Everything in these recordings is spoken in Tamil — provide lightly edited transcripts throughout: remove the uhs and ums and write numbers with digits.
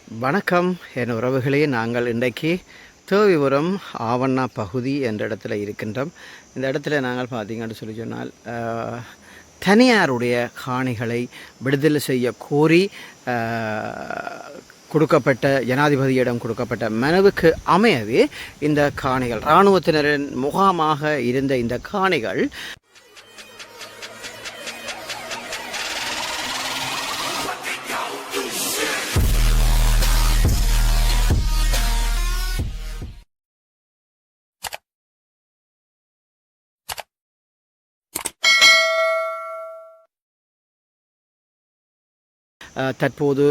வணக்கம் என் உறவுகளே. நாங்கள் இன்றைக்கு தேவிபுரம் ஆவண்ணா பகுதி என்ற இடத்துல இருக்கின்றோம். இந்த இடத்துல நாங்கள் பார்த்தீங்கன்னு சொல்லி சொன்னால் தனியாருடைய காணிகளை விடுதலை செய்ய கோரி கொடுக்கப்பட்ட ஜனாதிபதியிடம் கொடுக்கப்பட்ட மனுவுக்கு அமையவே இந்த காணிகள் இராணுவத்தினரின் முகாமாக இருந்த இந்த காணிகள் தற்போது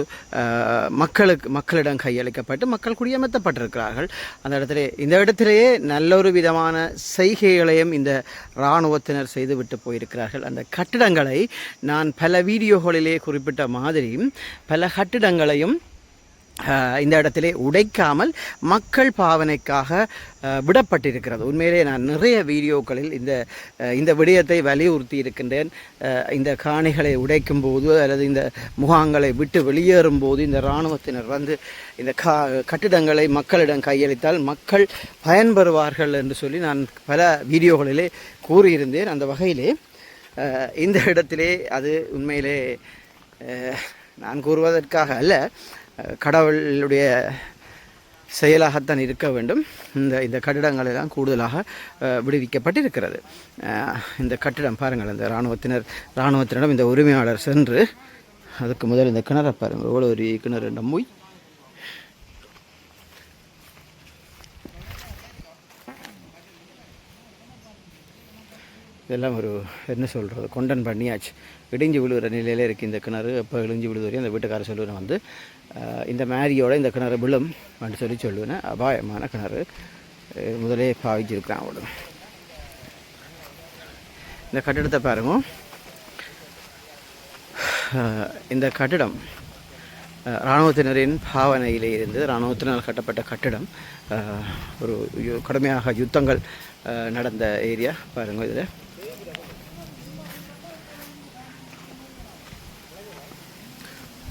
மக்களிடம் கையளிக்கப்பட்டு மக்கள் குடியமர்த்தப்பட்டிருக்கிறார்கள். அந்த இடத்துல இந்த இடத்திலேயே நல்லொரு விதமான செய்கைகளையும் இந்த இராணுவத்தினர் செய்துவிட்டு போயிருக்கிறார்கள். அந்த கட்டிடங்களை நான் பல வீடியோகளிலே குறிப்பிட்ட மாதிரியும் பல கட்டிடங்களையும் இந்த இடத்திலே உடைக்காமல் மக்கள் பாவனைக்காக விடப்பட்டிருக்கிறது. உண்மையிலே நான் நிறைய வீடியோக்களில் இந்த விடயத்தை வலியுறுத்தி இருக்கின்றேன். இந்த காணிகளை உடைக்கும் போது அல்லது இந்த முகாங்களை விட்டு வெளியேறும் போது இந்த இராணுவத்தினர் வந்து இந்த கட்டிடங்களை மக்களிடம் கையளித்தால் மக்கள் பயன்பெறுவார்கள் என்று சொல்லி நான் பல வீடியோகளிலே கூறியிருந்தேன். அந்த வகையிலே இந்த இடத்திலே அது உண்மையிலே நான் கூறுவதற்காக அல்ல, கடவுளுடைய செயலாகத்தான் இருக்க வேண்டும். இந்த கட்டிடங்கள் எல்லாம் கூடுதலாக விடுவிக்கப்பட்டிருக்கிறது. இந்த கட்டிடம் பாருங்கள், இந்த இராணுவத்தினரிடம் இந்த உரிமையாளர் சென்று அதுக்கு முதல் இந்த கிணறை பாருங்கள், எவ்வளோ ஒரு கிணறு நம்பி இதெல்லாம் ஒரு என்ன சொல்கிறது கொண்டன் பண்ணியாச்சு. இடிஞ்சு விழுகிற நிலையில் இருக்குது இந்த கிணறு. எப்போ இழிஞ்சு விழுது வரையும் அந்த வீட்டுக்காரர் சொல்லுவேன் வந்து இந்த மேரியோட இந்த கிணறு விழும் அப்படின்னு சொல்லுவேன். அபாயமான கிணறு முதலே பாவிச்சிருக்கிறான் அவ்வளோ. இந்த கட்டிடத்தை பாருங்க. இந்த கட்டிடம் இராணுவத்தினரின் பாவனையிலே இருந்து இராணுவத்தினால் கட்டப்பட்ட கட்டிடம். ஒரு கடுமையாக யுத்தங்கள் நடந்த ஏரியா பாருங்கள். இதில்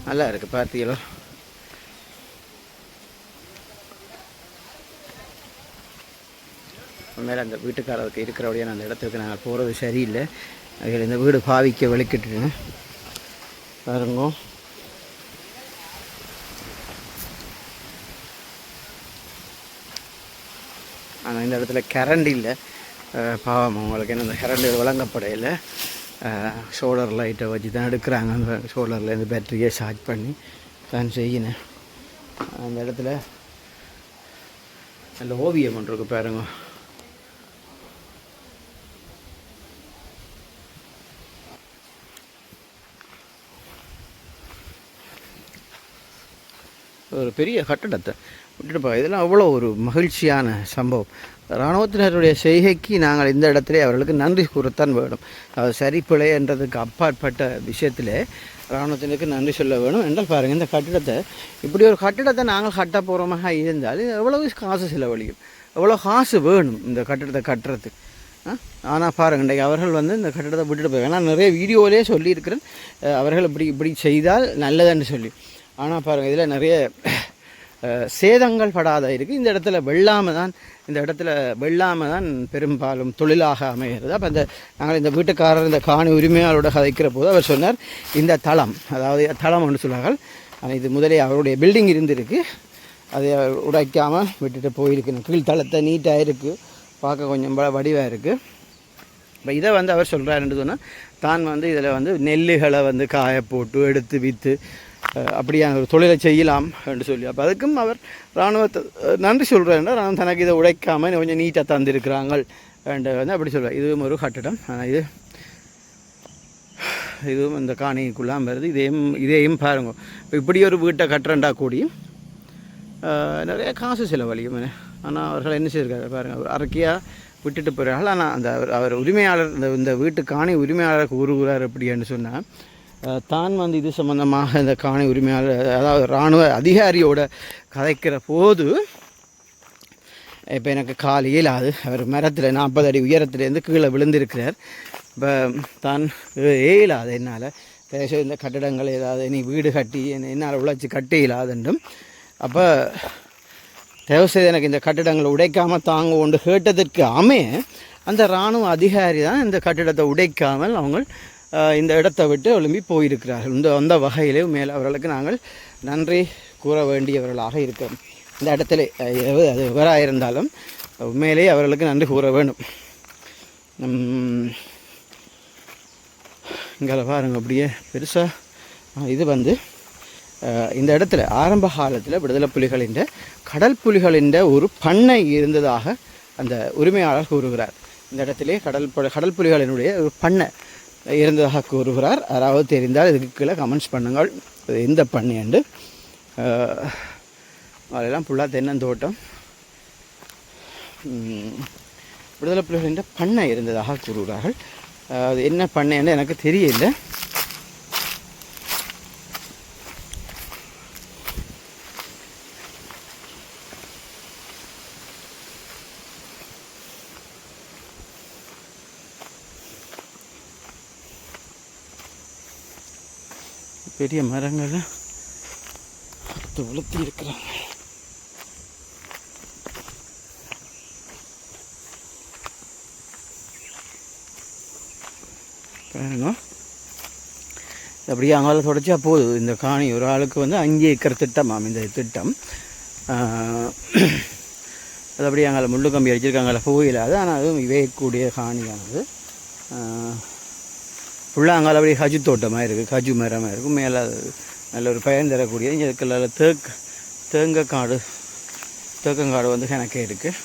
நல்லா இருக்குது பார்த்தீங்களோ. உண்மையில அந்த வீட்டுக்காரருக்கு இருக்கிறபடியான அந்த இடத்துக்கு நாங்கள் போகிறது சரியில்லை. அதில் இந்த வீடு பாவிக்க வெளிக்கிட்டு பாருங்க. ஆனால் இந்த இடத்துல கரண்ட் இல்லை. பாவம் அவங்களுக்கு என்ன இந்த கரண்ட் வழங்கப்படையில் சோலார் லைட்டை வச்சு தான் எடுக்கிறாங்க. அந்த சோலார்லேருந்து பேட்டரியை சார்ஜ் பண்ணி தான் செய்யினேன். அந்த இடத்துல நல்ல ஓவியம் ஒன்று இருக்குது பாருங்க. ஒரு பெரிய கட்டடத்தை விட்டுட்டு இதெல்லாம் அவ்வளோ ஒரு மகிழ்ச்சியான சம்பவம். இராணுவத்தினருடைய செய்கைக்கு நாங்கள் இந்த இடத்துல அவர்களுக்கு நன்றி கூறத்தான் வேணும். அது சரி பிழை என்றதுக்கு அப்பாற்பட்ட விஷயத்தில் இராணுவத்தினருக்கு நன்றி சொல்ல வேணும் என்றால் பாருங்கள், இந்த கட்டிடத்தை இப்படி ஒரு கட்டிடத்தை நாங்கள் கட்ட போகிறோமாக இருந்தால் எவ்வளவு காசு செலவழியும், எவ்வளோ காசு வேணும் இந்த கட்டிடத்தை கட்டுறதுக்கு. ஆனால் பாருங்கள், இன்றைக்கு அவர்கள் வந்து இந்த கட்டிடத்தை விட்டுட்டு போயிருக்காங்க. நான் நிறைய வீடியோவிலே சொல்லியிருக்கிறேன் அவர்கள் இப்படி செய்தால் நல்லதுன்னு சொல்லி. ஆனால் பாருங்கள், இதில் நிறைய சேதங்கள் படாத இருக்குது. இந்த இடத்துல வெள்ளாமல் தான் பெரும்பாலும் தொழிலாக அமைகிறது. அப்போ நாங்கள் இந்த வீட்டுக்காரர் இந்த காணி உரிமையாளரோட கதைக்கிற போது அவர் சொன்னார், இந்த தளம், அதாவது தளம் ஒன்று சொல்லுவார்கள், ஆனால் இது முதலே அவருடைய பில்டிங் இருந்திருக்கு, அதை உடைக்காமல் விட்டுட்டு போயிருக்கு. கீழ்த்தளத்தை நீட்டாக இருக்குது, பார்க்க கொஞ்சம் வடிவாக இருக்குது. இப்போ இதை வந்து அவர் சொல்கிறாருன்னு சொன்னால் தான் வந்து இதில் வந்து நெல்லுகளை வந்து காய போட்டு எடுத்து விற்று அப்படியான ஒரு தொழிலை செய்யலாம் என்று சொல்லி. அப்போ அதுக்கும் அவர் இராணுவத்தை நன்றி சொல்கிறாருன்னா நான் தனக்கு இதை உடைக்காமல் கொஞ்சம் நீட்டாக தந்திருக்கிறாங்க என்று வந்து அப்படி சொல்லுவார். இதுவும் ஒரு கட்டிடம். ஆனால் இதுவும் இந்த காணிக்குள்ளாமல் வருது. இதையும் பாருங்க. இப்போ இப்படி ஒரு வீட்டை கட்டுறண்டா கூடி நிறைய காசு செலவழிக்கும். ஆனால் அவர்கள் என்ன செய்திருக்காரு பாருங்கள், அரக்கியாக விட்டுட்டு போகிறார்கள். ஆனால் அவர் உரிமையாளர் இந்த வீட்டு காணி உரிமையாளருக்கு கூறுகிறார் அப்படின்னு சொன்னால் தான் வந்து இது சம்பந்தமாக இந்த காணி உரிமையாளர், அதாவது இராணுவ அதிகாரியோட கதைக்கிற போது இப்போ எனக்கு கால் இயலாது, அவர் மரத்தில் 40 அடி உயரத்துலேருந்து கீழே விழுந்திருக்கிறார். இப்போ தான் இயலாது என்னால், இந்த கட்டிடங்கள் ஏதாவது நீ வீடு கட்டி என்னால் உழைச்சி கட்டி இயலாதுன்றும் அப்போ தயவு செய்து எனக்கு இந்த கட்டிடங்களை உடைக்காமல் தாங்க கொண்டு கேட்டதற்கு அந்த இராணுவ அதிகாரி தான் இந்த கட்டிடத்தை உடைக்காமல் அவங்க இந்த இடத்தை விட்டு எழும்பி போயிருக்கிறார்கள். அந்த வகையிலே மேலே அவர்களுக்கு நாங்கள் நன்றி கூற வேண்டியவர்களாக இருக்கிறோம். இந்த இடத்துல அது எவராக இருந்தாலும் உண்மையிலேயே அவர்களுக்கு நன்றி கூற வேண்டும். இங்கே பாருங்க அப்படியே பெருசாக இது இந்த இடத்துல ஆரம்ப காலத்தில் விடுதலை புலிகளின் கடல் புலிகளின் ஒரு பண்ணை இருந்ததாக அந்த உரிமையாளர் கூறுகிறார். இந்த இடத்திலே கடல் புலிகளினுடைய ஒரு பண்ணை இருந்ததாக கூறுகிறார். யாராவது தெரிந்தால் இதுக்கு கீழே கமெண்ட்ஸ் பண்ணுங்கள், எந்த பண்ணை என்று. அதெல்லாம் ஃபுல்லாக தென்னந்தோட்டம் விடுதலை புலிகளின் பண்ணை இருந்ததாக கூறுகிறார்கள். அது என்ன பண்ணைன்னு எனக்கு தெரியல. பெரிய மரங்களை வளர்த்தி இருக்கிறாங்க. பாருங்க, அப்படியே அங்கால தொடச்சா போதும். இந்த காணி ஒரு ஆளுக்கு 5 ஏக்கர் திட்டமாம் இந்த திட்டம். அது அப்படியே அங்கால முள்ளு கம்பி அடிச்சிருக்காங்கள போயிடாது. ஆனால் அதுவும் இவையக்கூடிய காணியானது. ஃபுல்லாக அங்கால அப்படியே கஜு தோட்டமாக இருக்குது, கஜு மரமாக இருக்கும். மேலே நல்ல ஒரு பயன் தரக்கூடிய இதுக்குள்ள தேங்கக்காடு கணக்கே இருக்குது.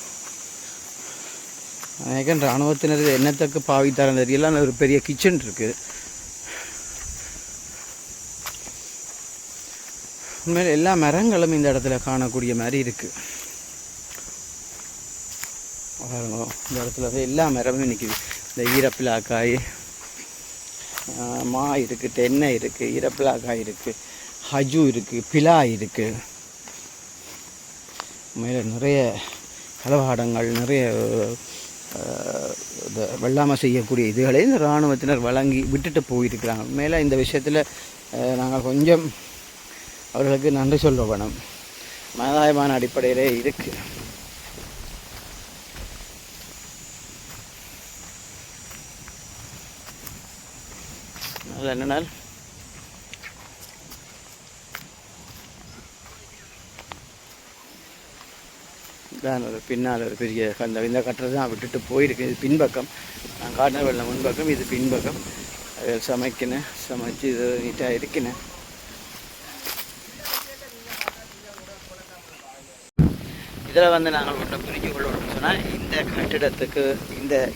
எனக்கு இராணுவத்தினர் என்னத்துக்கு பாவித்தாரம் தெரியல. ஒரு பெரிய கிச்சன் இருக்குது. உண்மையில் எல்லா மரங்களும் இந்த இடத்துல காணக்கூடிய மாதிரி இருக்குது. இந்த இடத்துல எல்லா மரமும் நிற்கிது. இந்த ஈரப்பிலாக்காய் மா இருக்குது, தென்னை இருக்குது, ஈரப்பிலாக்காய் இருக்குது, ஹஜு இருக்குது, பிலா இருக்குது. மேலே நிறைய கலவாடங்கள், நிறைய வெள்ளாமல் செய்யக்கூடிய இதுகளை இந்த இராணுவத்தினர் வழங்கி விட்டுட்டு போயிருக்கிறாங்க. மேலே இந்த விஷயத்தில் நாங்கள் கொஞ்சம் அவர்களுக்கு நன்றி சொல்ல வேணும். மனதாயமான அடிப்படையிலே இருக்குது. அதில் என்னென்னால் தான் ஒரு பின்னால் ஒரு பெரிய இந்த கட்டுறது தான் விட்டுட்டு போயிருக்கு. இது பின்பக்கம், நான் காட்டின வெள்ளம் முன்பக்கம், இது பின்பக்கம். சமைச்சு இது நீட்டாக இருக்குன்னு. இதில் நாங்கள் ஒன்று புரிஞ்சு கொள்ளணும்னு சொன்னால், இந்த கட்டிடத்துக்கு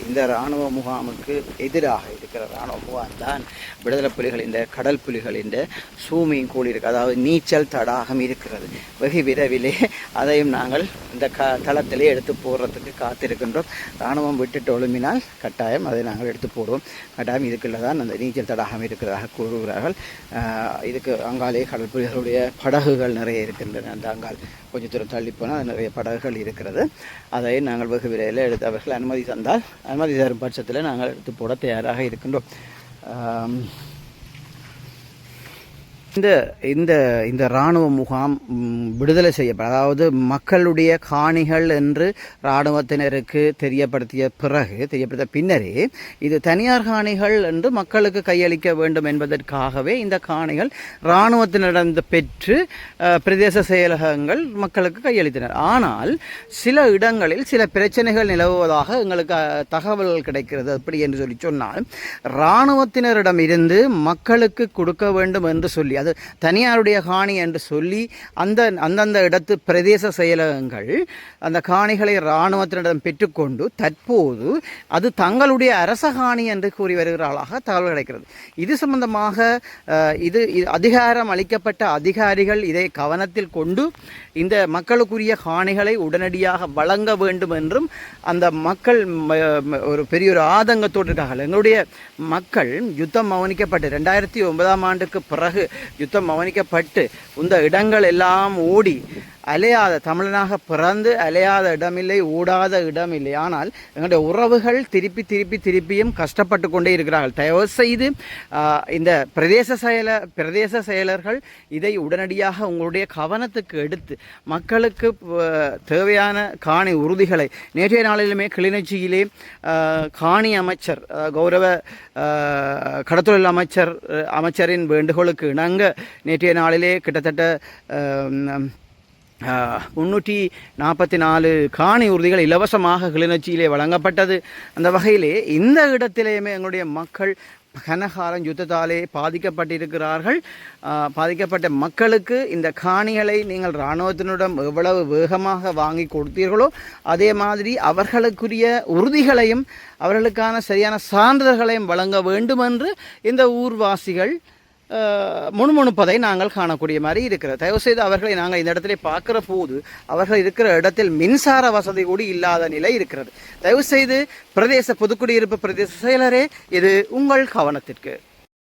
இந்த இராணுவ முகாமுக்கு எதிராக இருக்கிற இராணுவ முகாம் தான் விடுதலை புலிகள் இந்த கடல் புலிகளின் ஸ்விம்மிங் பூல் இருக்குது, அதாவது நீச்சல் தடாகம் இருக்கிறது. வெகு விரைவிலே அதையும் நாங்கள் இந்த தளத்திலே எடுத்து போடுறதுக்கு காத்திருக்கின்றோம். இராணுவம் விட்டுட்டு ஒழும்பினால் கட்டாயம் அதை நாங்கள் எடுத்து போடுவோம். கட்டாயம் இதுக்குள்ள தான் அந்த நீச்சல் தடாகம் இருக்கிறதாக கூறுகிறார்கள். இதுக்கு அங்காலே கடல் புலிகளுடைய படகுகள் நிறைய இருக்கின்றன. அந்த அங்கால் கொஞ்சம் தூரம் தள்ளி போனால் நிறைய படகுகள் இருக்கிறது. அதை நாங்கள் வெகு விரைவில் எடுத்து அவர்கள் அனுமதி தரும் பட்சத்தில் நாங்கள் எடுத்து போட தயாராக இருக்கின்றோம். இந்த இராணுவ முகாம் விடுதலை செய்யப்பட, அதாவது மக்களுடைய காணிகள் என்று இராணுவத்தினருக்கு தெரியப்படுத்திய பின்னரே இது தனியார் காணிகள் என்று மக்களுக்கு கையளிக்க வேண்டும் என்பதற்காகவே இந்த காணிகள் இராணுவத்தினிடம் பெற்று பிரதேச செயலகங்கள் மக்களுக்கு கையளித்தனர். ஆனால் சில இடங்களில் சில பிரச்சனைகள் நிலவுவதாக எங்களுக்கு தகவல்கள் கிடைக்கிறது. அப்படி என்று சொன்னால், இராணுவத்தினரிடம் இருந்து மக்களுக்கு கொடுக்க வேண்டும் என்று சொல்லி, அது தனியாருடைய காணி என்று சொல்லி அந்தந்த இடத்து பிரதேச செயலகங்கள் அந்த காணிகளை இராணுவத்தினரிடம் பெற்றுக்கொண்டு தற்போது அது தங்களுடைய அரச காணி என்று கூறி வருகிறார்களாக தகவல் கிடைக்கிறது. இது சம்பந்தமாக இது அதிகாரம் அளிக்கப்பட்ட அதிகாரிகள் இதை கவனத்தில் கொண்டு இந்த மக்களுக்குரிய காணிகளை உடனடியாக வழங்க வேண்டும் என்றும் அந்த மக்கள் ஒரு பெரிய ஒரு ஆதங்கத்தோடு இருக்கார்கள். எங்களுடைய மக்கள் யுத்தம் கவனிக்கப்பட்டு 2009 ஆண்டுக்கு பிறகு யுத்தம் கவனிக்கப்பட்டு இந்த இடங்கள் எல்லாம் ஓடி அலையாத தமிழனாக பிறந்து அலையாத இடமில்லை, ஓடாத இடமில்லை. ஆனால் எங்களுடைய உறவுகள் திருப்பியும் கஷ்டப்பட்டு கொண்டே இருக்கிறார்கள். தயவு செய்து இந்த பிரதேச செயலர்கள் இதை உடனடியாக உங்களுடைய கவனத்துக்கு எடுத்து மக்களுக்கு தேவையான காணி உறுதிகளை, நேற்றைய நாளிலுமே கிளிநொச்சியிலே காணி அமைச்சர் கௌரவ கடத்தொழில் அமைச்சரின் வேண்டுகோளுக்கு இணங்க நேற்றைய நாளிலே கிட்டத்தட்ட 344 காணி உறுதிகள் இலவசமாக கிளிநொச்சியிலே வழங்கப்பட்டது. அந்த வகையிலே இந்த இடத்திலேயுமே எங்களுடைய மக்கள் கனகாலம் யுத்தத்தாலே பாதிக்கப்பட்டிருக்கிறார்கள். பாதிக்கப்பட்ட மக்களுக்கு இந்த காணிகளை நீங்கள் இராணுவத்தினரிடம் எவ்வளவு வேகமாக வாங்கி கொடுத்தீர்களோ அதே மாதிரி அவர்களுக்குரிய உறுதிகளையும் அவர்களுக்கான சரியான சான்றிதழ்களையும் வழங்க வேண்டும் என்று இந்த ஊர்வாசிகள் முணுமுணுப்பதை நாங்கள் காணக்கூடிய மாதிரி இருக்கிறது. தயவுசெய்து அவர்களை நாங்கள் இந்த இடத்துல பார்க்குற போது அவர்கள் இருக்கிற இடத்தில் மின்சார வசதி கூட இல்லாத நிலை இருக்கிறது. தயவுசெய்து புதுக்குடியிருப்பு பிரதேச செயலரே இது உங்கள் கவனத்திற்கு.